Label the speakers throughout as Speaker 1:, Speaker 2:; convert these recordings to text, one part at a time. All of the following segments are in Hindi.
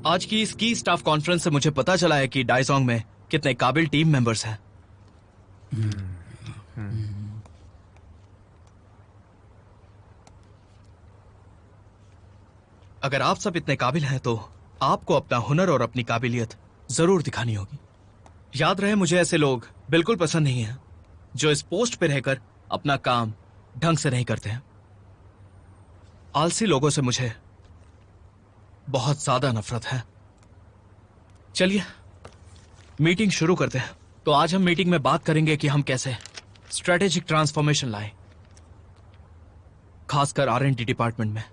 Speaker 1: आज की इस की स्टाफ कॉन्फ्रेंस से मुझे पता चला है कि डाइसोंग में कितने काबिल टीम मेंबर्स हैं। अगर आप सब इतने काबिल हैं तो आपको अपना हुनर और अपनी काबिलियत जरूर दिखानी होगी। याद रहे, मुझे ऐसे लोग बिल्कुल पसंद नहीं हैं जो इस पोस्ट पे रहकर अपना काम ढंग से नहीं करते हैं। आलसी लोगों से मुझे बहुत ज्यादा नफरत है। चलिए मीटिंग शुरू करते हैं। तो आज हम मीटिंग में बात करेंगे कि हम कैसे स्ट्रेटेजिक ट्रांसफॉर्मेशन लाएं, खासकर R&D डिपार्टमेंट में।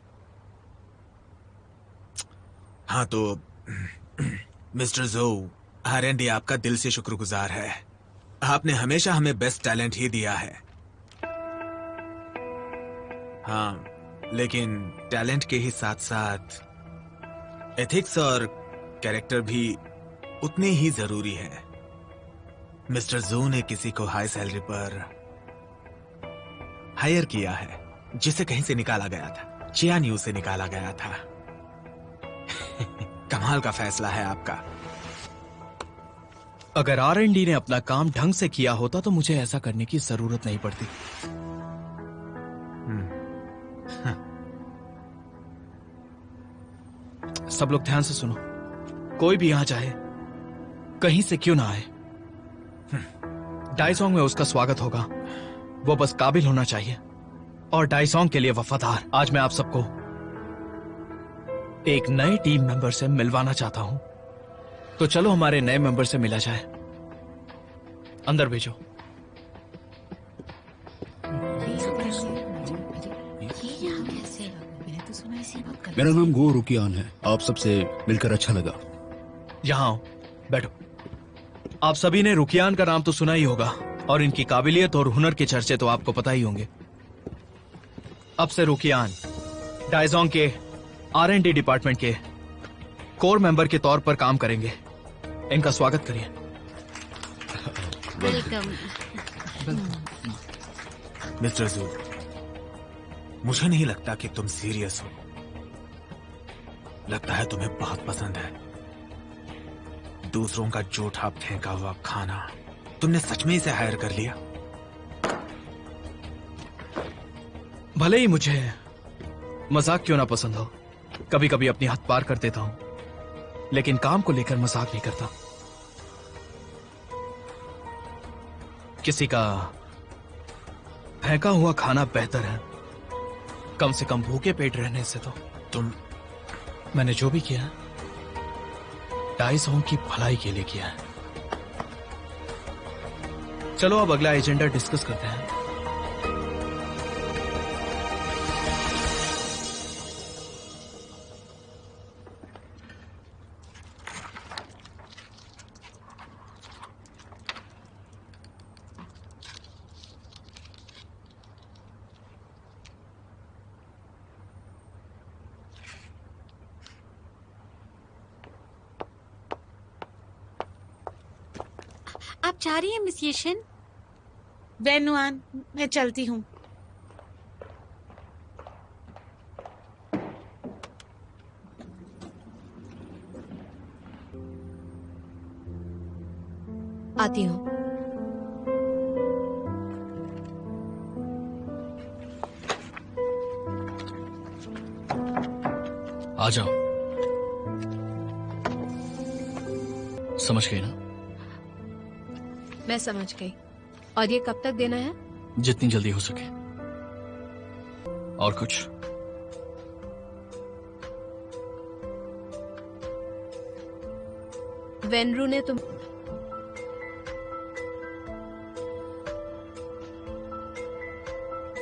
Speaker 2: हाँ तो मिस्टर ज़ो, R&D आपका दिल से शुक्रगुजार है। आपने हमेशा हमें बेस्ट टैलेंट ही दिया है। हाँ, लेकिन टैलेंट के ही साथ साथ एथिक्स और कैरेक्टर भी उतने ही जरूरी है। मिस्टर ज़ो ने किसी को हाई सैलरी पर हायर किया है, जिसे कहीं से निकाला गया था, चियान्यू से निकाला गया था। कमाल का फैसला है आपका।
Speaker 1: अगर R&D ने अपना काम ढंग से किया होता तो मुझे ऐसा करने की जरूरत नहीं पड़ती। सब लोग ध्यान से सुनो। कोई भी यहां चाहे कहीं से क्यों ना आए, डाइसोंग में उसका स्वागत होगा। वो बस काबिल होना चाहिए और डाइसोंग के लिए वफादार। आज मैं आप सबको एक नए टीम मेंबर से मिलवाना चाहता हूं, तो चलो हमारे नए मेंबर से मिला जाए। अंदर भेजो।
Speaker 3: मेरा नाम गो रुकियान है। आप सबसे मिलकर अच्छा लगा।
Speaker 1: यहां आओ, बैठो। आप सभी ने रुकियान का नाम तो सुना ही होगा और इनकी काबिलियत और हुनर के चर्चे तो आपको पता ही होंगे। अब से रुकियान डाइसोंग के R&D डिपार्टमेंट के कोर मेंबर के तौर पर काम करेंगे। इनका स्वागत करिए।
Speaker 4: वेलकम।
Speaker 2: मिस्टर ज़ो, मुझे नहीं लगता कि तुम सीरियस हो। लगता है तुम्हें बहुत पसंद है दूसरों का जूठा फेंका हुआ खाना। तुमने सच में इसे हायर कर लिया?
Speaker 1: भले ही मुझे मजाक क्यों ना पसंद हो, कभी कभी अपनी हद पार कर देता हूं, लेकिन काम को लेकर मजाक नहीं करता। किसी का फेंका हुआ खाना बेहतर है, कम से कम भूखे पेट रहने से। तो मैंने जो भी किया डाइसोंग की भलाई के लिए किया है। चलो अब अगला एजेंडा डिस्कस करते हैं।
Speaker 4: आप जा रही हैं मिस येशन?
Speaker 5: वेनुआन, मैं चलती हूँ।
Speaker 4: आती हूँ।
Speaker 1: आ जाओ। समझ गई ना?
Speaker 4: मैं समझ गई। और ये कब तक देना है?
Speaker 1: जितनी जल्दी हो सके। और कुछ?
Speaker 4: वेनरू ने तुम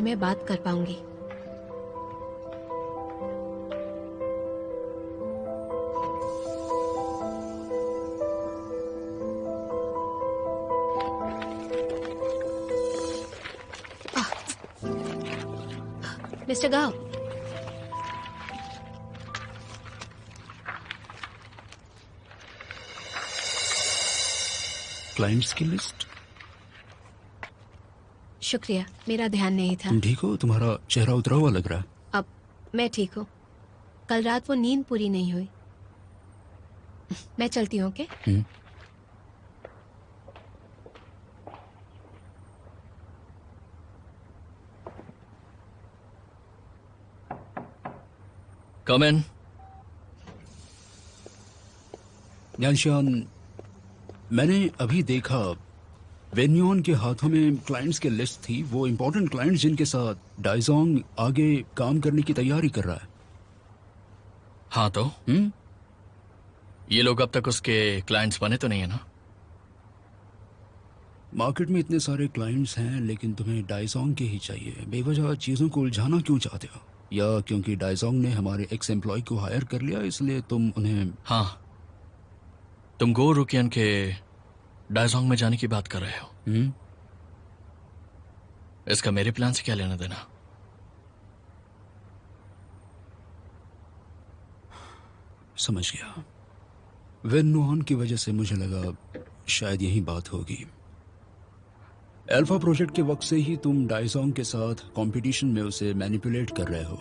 Speaker 4: मैं बात कर पाऊंगी। मिस्टर गाओ,
Speaker 3: क्लाइंट्स की लिस्ट।
Speaker 4: शुक्रिया, मेरा ध्यान नहीं था।
Speaker 3: तुम ठीक हो? तुम्हारा चेहरा उतरा हुआ लग रहा है।
Speaker 4: अब मैं ठीक हूँ। कल रात वो नींद पूरी नहीं हुई। मैं चलती हूँ, ओके?
Speaker 3: हम्म,
Speaker 1: कम इन।
Speaker 3: यानशान, मैंने अभी देखा वेन्योन के हाथों में क्लाइंट्स की लिस्ट थी, वो इंपॉर्टेंट क्लाइंट्स जिनके साथ डाइजोंग आगे काम करने की तैयारी कर रहा है।
Speaker 1: हाँ तो
Speaker 3: हम्म,
Speaker 1: ये लोग अब तक उसके क्लाइंट्स बने तो नहीं है ना?
Speaker 3: मार्केट में इतने सारे क्लाइंट्स हैं लेकिन तुम्हें डाइजोंग के ही चाहिए। बेवजह चीज़ों को उलझाना क्यों चाहते हो? या क्योंकि डाइजोंग ने हमारे एक्स एम्प्लॉय को हायर कर लिया इसलिए तुम उन्हें?
Speaker 1: हाँ, तुम गो रुकियन के डायजोंग में जाने की बात कर रहे हो।
Speaker 3: हम्म,
Speaker 1: इसका मेरे प्लान से क्या लेना देना?
Speaker 3: समझ गया। वेन्नुआन की वजह से मुझे लगा शायद यही बात होगी। अल्फा प्रोजेक्ट के वक्त से ही तुम डाइजोंग के साथ कंपटीशन में उसे मैनिपुलेट कर रहे हो।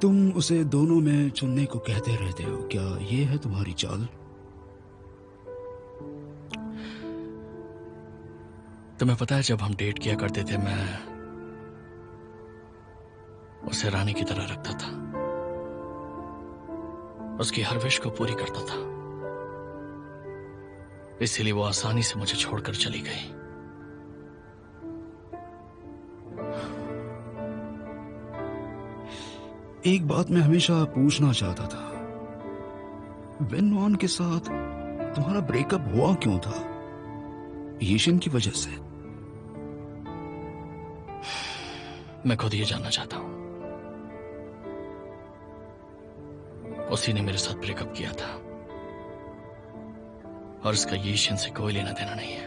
Speaker 3: तुम उसे दोनों में चुनने को कहते रहते हो। क्या ये है तुम्हारी चाल?
Speaker 1: तुम्हें पता है जब हम डेट किया करते थे मैं उसे रानी की तरह रखता था, उसकी हर विश को पूरी करता था, इसीलिए वो आसानी से मुझे छोड़कर चली गई।
Speaker 3: एक बात मैं हमेशा पूछना चाहता था, वेन्नुआन के साथ तुम्हारा ब्रेकअप हुआ क्यों था? यीशन की वजह से?
Speaker 1: मैं खुद ये जानना चाहता हूं। उसी ने मेरे साथ ब्रेकअप किया था और इसका यीशन से कोई लेना देना नहीं है।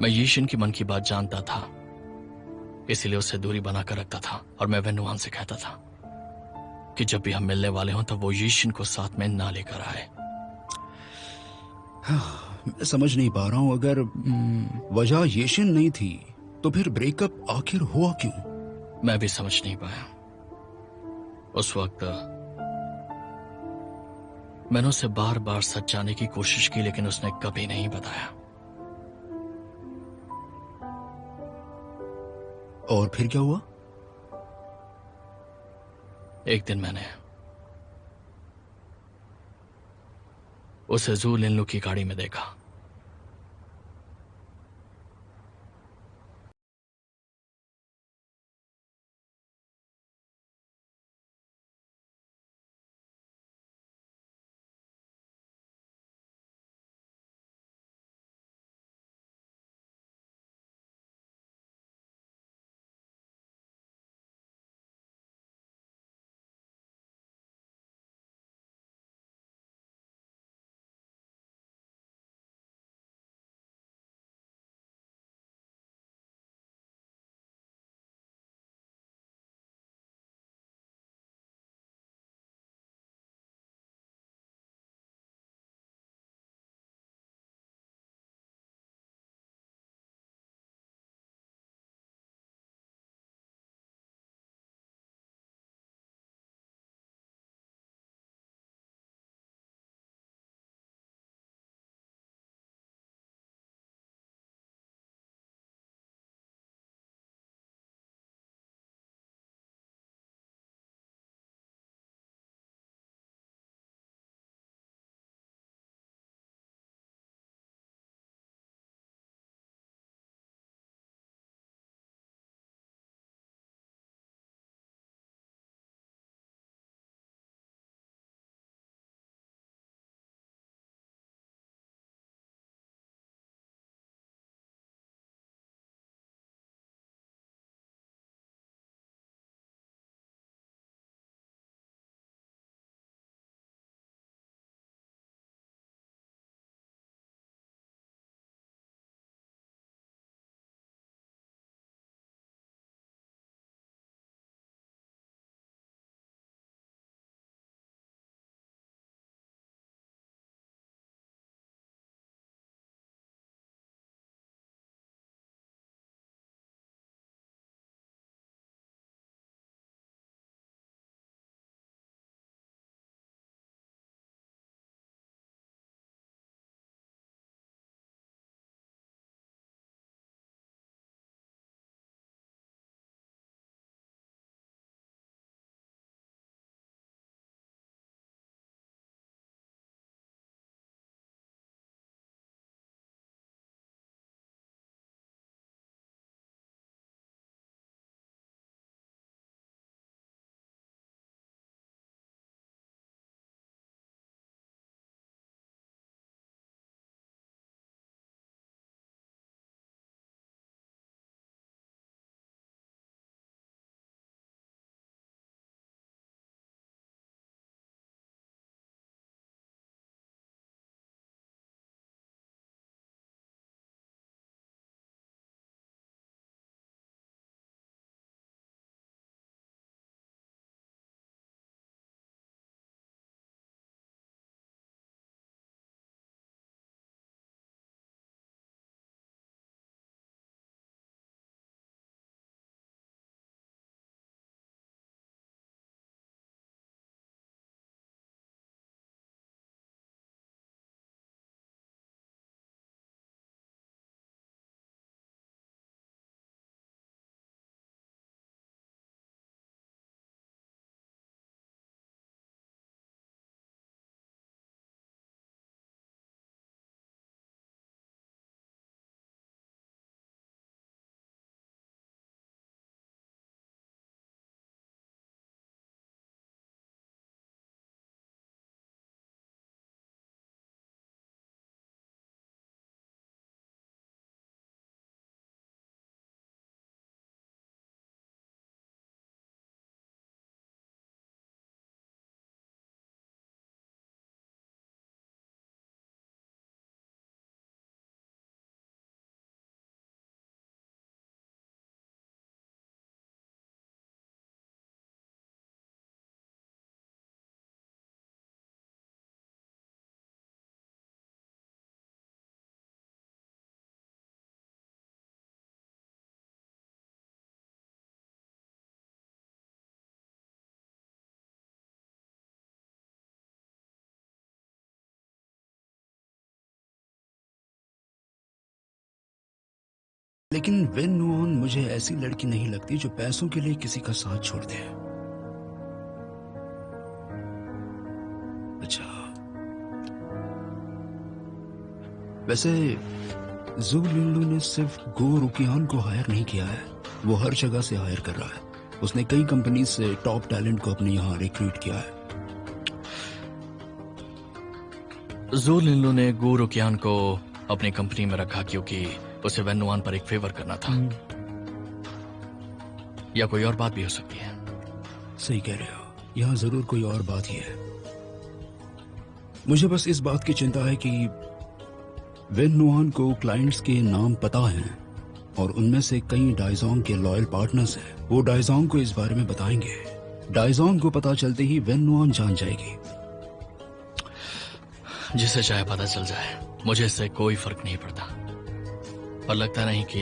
Speaker 1: मैं यीशन की मन की बात जानता था, इसीलिए उससे दूरी बनाकर रखता था और मैं वेन्नुआन से कहता था कि जब भी हम मिलने वाले हों तब वो यीशन को साथ में ना लेकर आए।
Speaker 3: मैं समझ नहीं पा रहा हूं, अगर वजह येशिन नहीं थी तो फिर ब्रेकअप आखिर हुआ क्यों?
Speaker 1: मैं भी समझ नहीं पाया। उस वक्त मैंने उसे बार बार सच जानने की कोशिश की लेकिन उसने कभी नहीं बताया।
Speaker 3: और फिर क्या हुआ?
Speaker 1: एक दिन मैंने उसे जू लिनलू की गाड़ी में देखा।
Speaker 3: लेकिन वेन नुऑन मुझे ऐसी लड़की नहीं लगती जो पैसों के लिए किसी का साथ छोड़ दे। अच्छा, वैसे जू लिनलू ने सिर्फ गो रुकियान को हायर नहीं किया है, वो हर जगह से हायर कर रहा है। उसने कई कंपनी से टॉप टैलेंट को अपने यहाँ रिक्रूट किया है।
Speaker 1: जू लिनलू ने गू रुकियान को अपनी कंपनी में रखा क्योंकि उसे वेन नुआन पर एक फेवर करना था, या कोई और बात भी हो सकती है।
Speaker 3: सही कह रहे हो, यहाँ जरूर कोई और बात ही है। मुझे बस इस बात की चिंता है कि वेन नुआन को क्लाइंट्स के नाम पता हैं और उनमें से कई डाइजोंग के लॉयल पार्टनर्स हैं। वो डाइजोंग को इस बारे में बताएंगे। डाइजोंग को पता चलते ही वेन नुआन जान जाएगी।
Speaker 1: जिसे चाहे पता चल जाए, मुझे इससे कोई फर्क नहीं पड़ता, पर लगता नहीं कि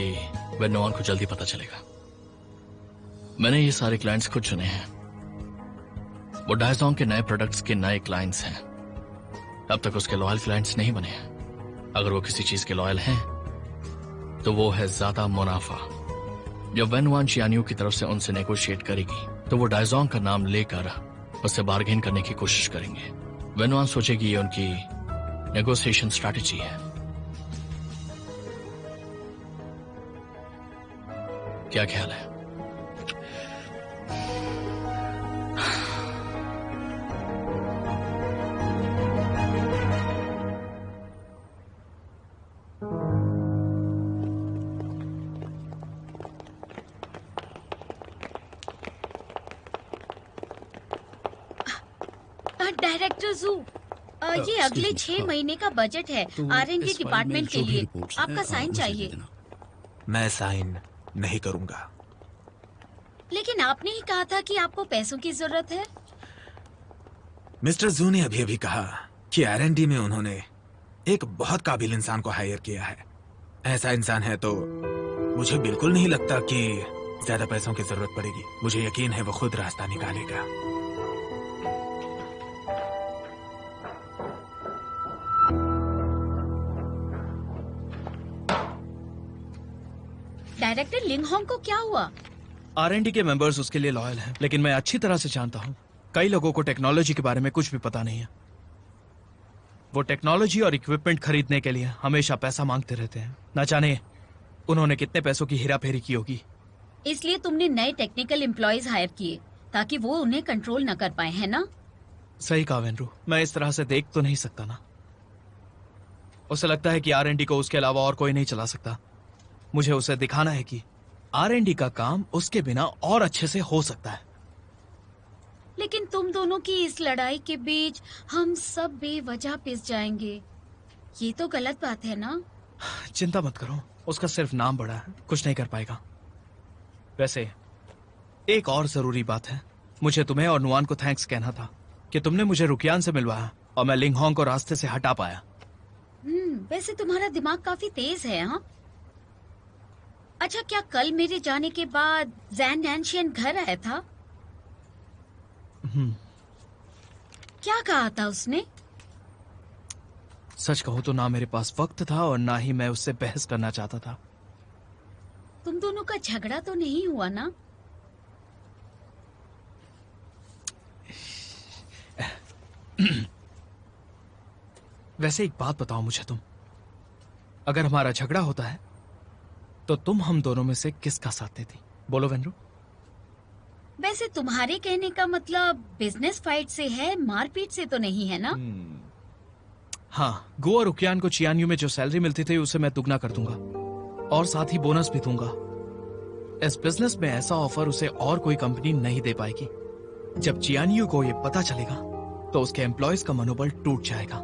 Speaker 1: वेन नुआन को जल्दी पता चलेगा। मैंने ये सारे क्लाइंट्स खुद चुने हैं। वो डाइजोंग के नए प्रोडक्ट्स के नए क्लाइंट्स हैं। अब तक उसके लॉयल क्लाइंट्स नहीं बने हैं। अगर वो किसी चीज के लॉयल हैं तो वो है ज्यादा मुनाफा। जब वेन नुआन चियानियो की तरफ से उनसे नेगोशिएट करेगी तो वो डाइजोंग का नाम लेकर उससे बार्गेन करने की कोशिश करेंगे। वेन नुआन सोचेगी ये उनकी नेगोशिएशन स्ट्रैटेजी है। क्या ख्याल है?
Speaker 6: डायरेक्टर जू, ये अगले 6 महीने का बजट है R&D डिपार्टमेंट के लिए। आपका साइन चाहिए।
Speaker 2: मैं साइन नहीं करूंगा।
Speaker 6: लेकिन आपने ही कहा था कि आपको पैसों की जरूरत है।
Speaker 2: मिस्टर जू ने अभी अभी कहा कि R&D में उन्होंने एक बहुत काबिल इंसान को हायर किया है। ऐसा इंसान है तो मुझे बिल्कुल नहीं लगता कि ज्यादा पैसों की जरूरत पड़ेगी। मुझे यकीन है वो खुद रास्ता निकालेगा।
Speaker 6: डायरेक्टर लिंगहोंग को क्या हुआ?
Speaker 1: R&D के मेंबर्स उसके लिए लॉयल हैं, लेकिन मैं अच्छी तरह से जानता हूँ कई लोगों को टेक्नोलॉजी के बारे में कुछ भी पता नहीं है। वो टेक्नोलॉजी और इक्विपमेंट खरीदने के लिए हमेशा पैसा मांगते रहते हैं। न जाने उन्होंने कितने पैसों की हेराफेरी की होगी।
Speaker 6: इसलिए तुमने नए टेक्निकल एम्प्लॉयज हायर किए ताकि वो उन्हें कंट्रोल न कर पाए, है ना?
Speaker 1: सही कहा वेनरू, मैं इस तरह से देख तो नहीं सकता ना। उसे लगता है कि R&D को उसके अलावा और कोई नहीं चला सकता। मुझे उसे दिखाना है कि R&D का काम उसके बिना और अच्छे से हो सकता है।
Speaker 6: लेकिन तुम दोनों की इस लड़ाई के बीच हम सब बेवजह पिस जाएंगे। ये तो गलत बात है ना?
Speaker 1: चिंता मत करो, उसका सिर्फ नाम बड़ा है, कुछ नहीं कर पाएगा। वैसे एक और जरूरी बात है, मुझे तुम्हें और नुआन को थैंक्स कहना था कि तुमने मुझे रुकियान से मिलवाया और मैं लिंगहोंग को रास्ते से हटा पाया।
Speaker 6: वैसे तुम्हारा दिमाग काफी तेज है। हाँ, अच्छा, क्या कल मेरे जाने के बाद जैन नैनशियन घर आया था? क्या कहा था उसने?
Speaker 1: सच कहूं तो ना मेरे पास वक्त था और ना ही मैं उससे बहस करना चाहता था।
Speaker 6: तुम दोनों का झगड़ा तो नहीं हुआ ना?
Speaker 1: वैसे एक बात बताओ मुझे तुम, अगर हमारा झगड़ा होता है तो तुम हम दोनों में से किसका साथ देती? बोलो वेनरू।
Speaker 6: वैसे तुम्हारे कहने का मतलब बिजनेस फाइट से है, मारपीट से तो नहीं है ना?
Speaker 1: हाँ, गो और रुकियान को चियानियो में जो सैलरी मिलती थी उसे मैं दुगना कर दूंगा और साथ ही बोनस भी दूंगा। इस बिजनेस में ऐसा ऑफर उसे और कोई कंपनी नहीं दे पाएगी। जब चियानियो को ये पता चलेगा तो उसके एम्प्लॉयज का मनोबल टूट जाएगा।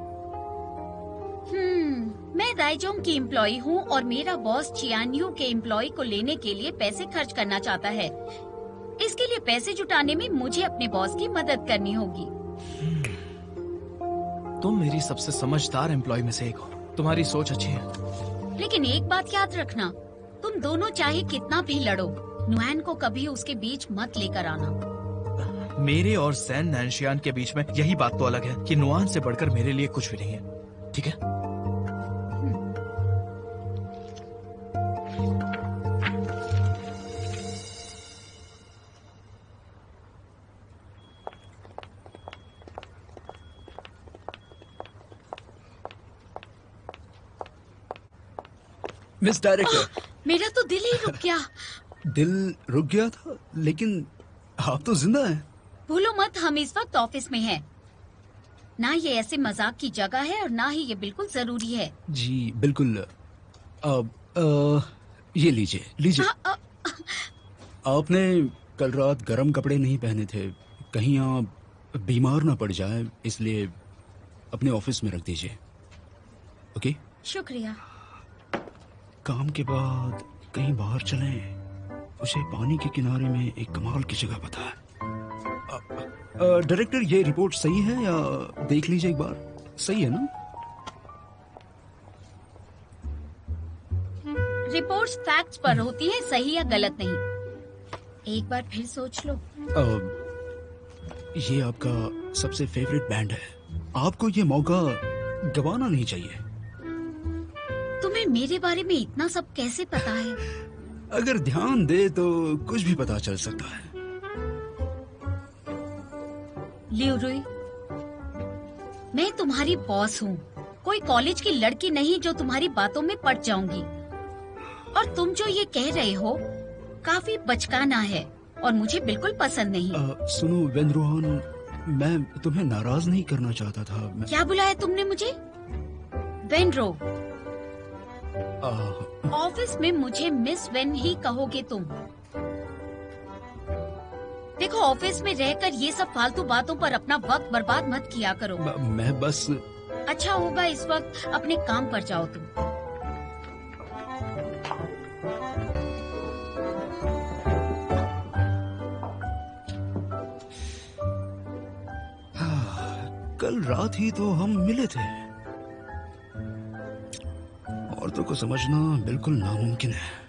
Speaker 6: मैं दाइजोंग की एम्प्लॉय हूँ और मेरा बॉस चियानियो के एम्प्लॉय को लेने के लिए पैसे खर्च करना चाहता है। इसके लिए पैसे जुटाने में मुझे अपने बॉस की मदद करनी होगी।
Speaker 1: तुम मेरी सबसे समझदार एम्प्लॉय में से एक हो। तुम्हारी सोच अच्छी है।
Speaker 6: लेकिन एक बात याद रखना, तुम दोनों चाहे कितना भी लड़ो, नुआन को कभी उसके बीच मत लेकर आना।
Speaker 1: मेरे और जैन नैनशियान के बीच में यही बात तो अलग है कि नुआन से बढ़कर मेरे लिए कुछ भी नहीं है। ठीक है?
Speaker 3: मिस डायरेक्टर,
Speaker 6: मेरा तो दिल ही रुक गया।
Speaker 3: दिल रुक गया था, लेकिन आप तो जिंदा हैं।
Speaker 6: भूलो मत, हम इस वक्त ऑफिस में हैं। ना ये ऐसे मजाक की जगह है और ना ही ये बिल्कुल जरूरी है।
Speaker 3: जी बिल्कुल। अब ये लीजिए लीजिए। आपने कल रात गर्म कपड़े नहीं पहने थे, कहीं आप बीमार ना पड़ जाए, इसलिए अपने ऑफिस में रख दीजिए। ओके?
Speaker 6: शुक्रिया।
Speaker 3: काम के बाद कहीं बाहर चलें, उसे पानी के किनारे में एक कमाल की जगह पता है। डायरेक्टर, ये रिपोर्ट सही है या देख लीजिए एक बार? सही है ना?
Speaker 6: रिपोर्ट्स फैक्ट्स पर होती है, सही या गलत नहीं। एक बार फिर सोच लो।
Speaker 3: ये आपका सबसे फेवरेट बैंड है, आपको ये मौका गवाना नहीं चाहिए।
Speaker 6: तुम्हें मेरे बारे में इतना सब कैसे पता है?
Speaker 3: अगर ध्यान दे तो कुछ भी पता चल सकता है।
Speaker 6: लियू रुई, मैं तुम्हारी बॉस हूँ, कोई कॉलेज की लड़की नहीं जो तुम्हारी बातों में पड़ जाऊंगी। और तुम जो ये कह रहे हो काफी बचकाना है और मुझे बिल्कुल पसंद नहीं।
Speaker 3: सुनो वेनरोहन, मैं तुम्हें नाराज नहीं करना चाहता था।
Speaker 6: क्या बुलाया तुमने मुझे? वेनरो। ऑफिस में मुझे मिस वेन ही कहोगे तुम। देखो, ऑफिस में रहकर ये सब फालतू बातों पर अपना वक्त बर्बाद मत किया करो।
Speaker 3: मैं बस।
Speaker 6: अच्छा होगा इस वक्त अपने काम पर जाओ तुम।
Speaker 3: कल रात ही तो हम मिले थे। औरतों को समझना बिल्कुल नामुमकिन है।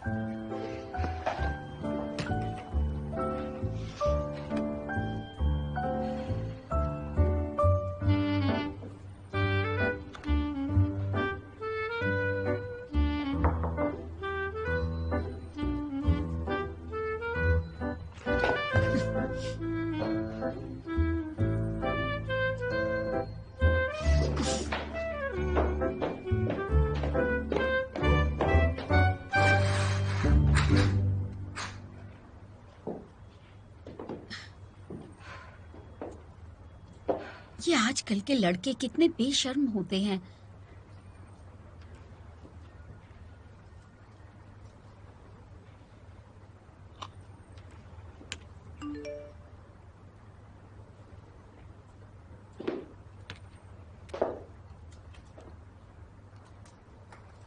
Speaker 6: ये आजकल के लड़के कितने बेशर्म होते हैं।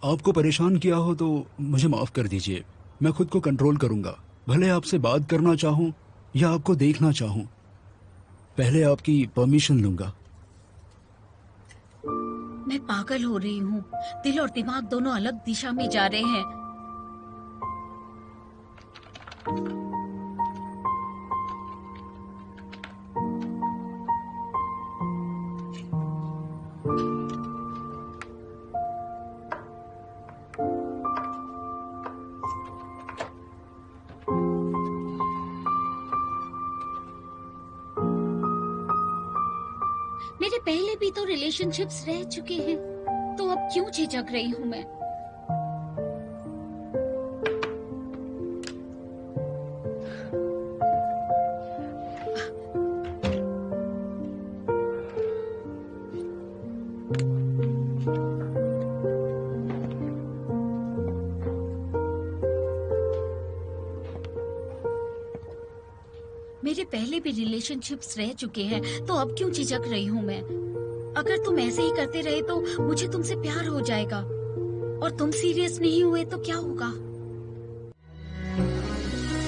Speaker 3: आपको परेशान किया हो तो मुझे माफ कर दीजिए। मैं खुद को कंट्रोल करूंगा, भले आपसे बात करना चाहूं या आपको देखना चाहूं। पहले आपकी परमिशन लूंगा।
Speaker 6: मैं पागल हो रही हूँ, दिल और दिमाग दोनों अलग दिशा में जा रहे हैं। मेरे पहले भी तो रिलेशनशिप्स रह चुके हैं, तो अब क्यों झिझक रही हूँ मैं? मेरे पहले भी रिलेशनशिप्स रह चुके हैं, तो अब क्यों झिझक रही हूँ मैं? अगर तुम ऐसे ही करते रहे तो मुझे तुमसे प्यार हो जाएगा, और तुम सीरियस नहीं हुए तो क्या होगा?